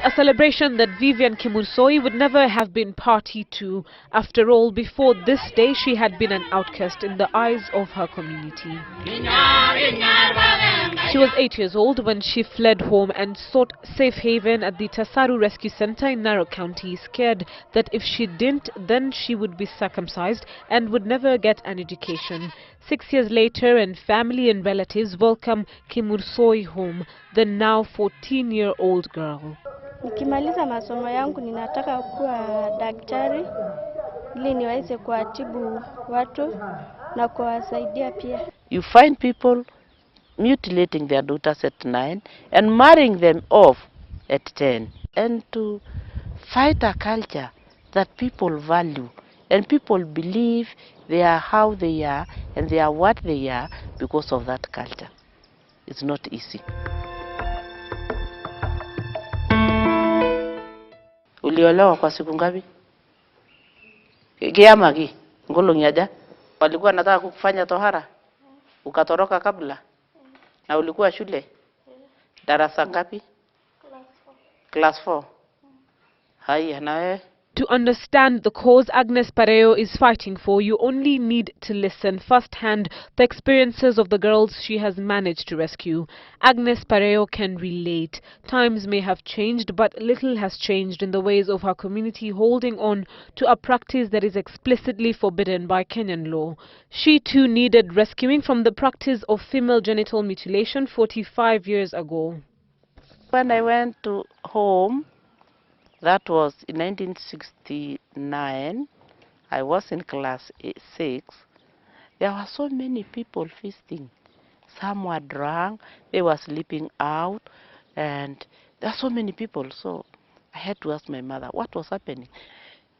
A celebration that Vivian Kimursoi would never have been party to. After all, before this day, she had been an outcast in the eyes of her community. She was 8 years old when she fled home and sought safe haven at the Tasaru Rescue Center in Narok County, scared that if she didn't, then she would be circumcised and would never get an education. 6 years later, and family and relatives welcome Kimursoi home, the now 14-year-old girl. Nikimaliza masomo yangu ninataka kuwa daktari ili niweze kuwatibu watu na kuwasaidia pia. You find people mutilating their daughters at 9 and marrying them off at 10, and to fight a culture that people value and people believe they are how they are and they are what they are because of that culture. It's not easy. Uliolewa kwa siku ngapi? Kiama ki ngolongi aja. Walikuwa nataka kufanya tohara. Ukatoroka kabla. Na ulikuwa shule? Darasa ngapi? Class 4. Haya na wewe? To understand the cause Agnes Pareyio is fighting for, you only need to listen firsthand the experiences of the girls she has managed to rescue. Agnes Pareyio can relate. Times may have changed, but little has changed in the ways of her community holding on to a practice that is explicitly forbidden by Kenyan law. She too needed rescuing from the practice of female genital mutilation 45 years ago. When I went to home, that was in 1969, I was in class 6. There were so many people feasting. Some were drunk, they were sleeping out, and there were so many people. So I had to ask my mother what was happening.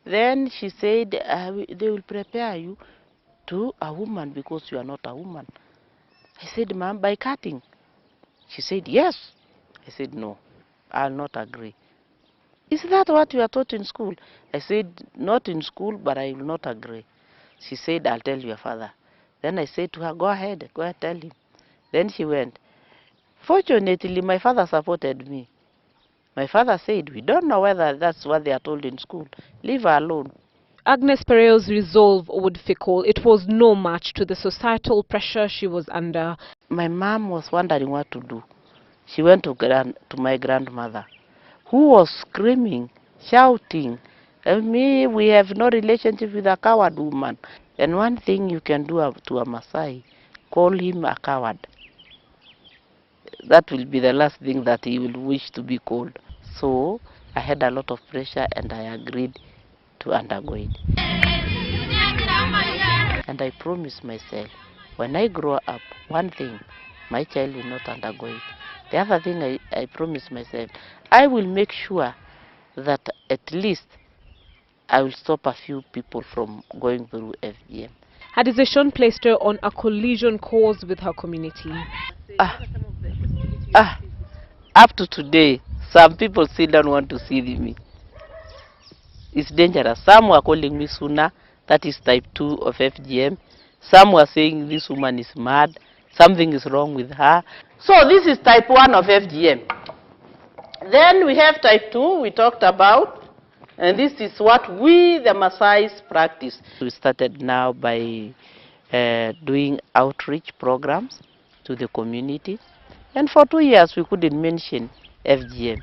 Then she said, they will prepare you to a woman because you are not a woman. I said, Ma'am, by cutting? She said, yes. I said, no, I'll not agree. Is that what you are taught in school? I said, not in school, but I will not agree. She said, I'll tell your father. Then I said to her, go ahead, tell him. Then she went. Fortunately, my father supported me. My father said, we don't know whether that's what they are told in school. Leave her alone. Agnes Pareyio's resolve would fickle. It was no match to the societal pressure she was under. My mom was wondering what to do. She went to my grandmother, who was screaming, shouting, me, we have no relationship with a coward woman. And one thing you can do to a Maasai, call him a coward. That will be the last thing that he will wish to be called. So I had a lot of pressure and I agreed to undergo it. And I promised myself, when I grow up, one thing, my child will not undergo it. The other thing I promised myself, I will make sure that at least I will stop a few people from going through FGM. Her decision placed her on a collision course with her community. Up to today, some people still don't want to see me. It's dangerous. Some were calling me Suna, that is type 2 of FGM. Some were saying this woman is mad, something is wrong with her. So this is type 1 of FGM. Then we have type 2, we talked about, and this is what we, the Maasais, practice. We started now by doing outreach programs to the community. And for 2 years, we couldn't mention FGM.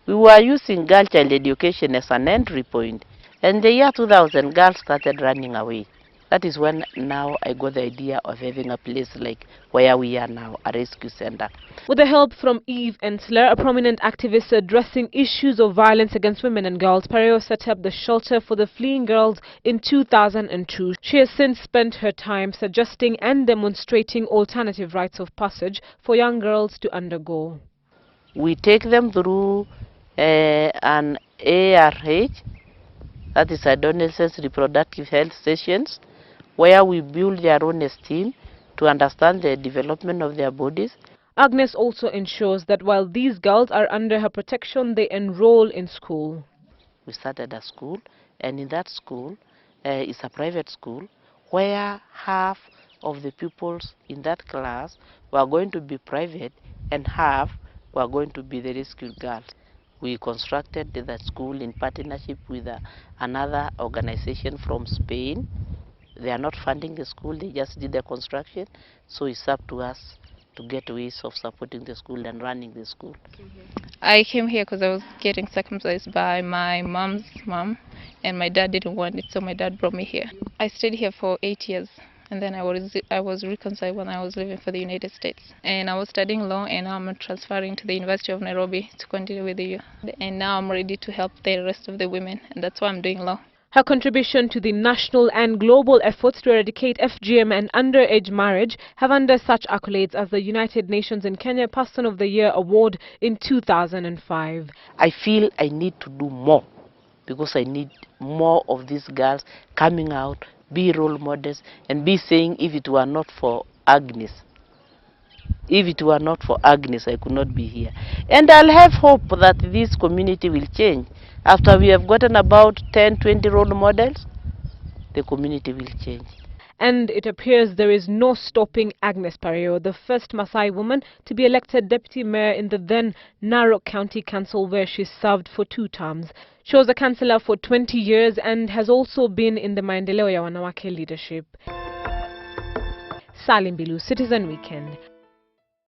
We were using girl child education as an entry point. And the year 2000, girls started running away. That is when now I got the idea of having a place like where we are now, a rescue center. With the help from Eve Ensler, a prominent activist addressing issues of violence against women and girls, Pareyio set up the shelter for the fleeing girls in 2002. She has since spent her time suggesting and demonstrating alternative rites of passage for young girls to undergo. We take them through an ARH, that is adolescent reproductive health sessions, where we build their own esteem to understand the development of their bodies. Agnes also ensures that while these girls are under her protection, they enroll in school. We started a school, and in that school is a private school where half of the pupils in that class were going to be private and half were going to be the rescued girls. We constructed the school in partnership with another organization from Spain. They are not funding the school, they just did the construction. So it's up to us to get ways of supporting the school and running the school. I came here because I was getting circumcised by my mom's mom, and my dad didn't want it, so my dad brought me here. I stayed here for 8 years, and then I was reconciled when I was leaving for the United States. And I was studying law, and now I'm transferring to the University of Nairobi to continue with the U. And now I'm ready to help the rest of the women, and that's why I'm doing law. Her contribution to the national and global efforts to eradicate FGM and underage marriage have earned such accolades as the United Nations in Kenya Person of the Year Award in 2005. I feel I need to do more because I need more of these girls coming out, be role models, and be saying, if it were not for Agnes, if it were not for Agnes, I could not be here. And I'll have hope that this community will change. After we have gotten about 10, 20 role models, the community will change. And it appears there is no stopping Agnes Pareyio, the first Maasai woman to be elected deputy mayor in the then Narok County Council, where she served for 2 terms. She was a councillor for 20 years and has also been in the Maendeleo ya Wanawake leadership. Mbilu, Citizen Weekend.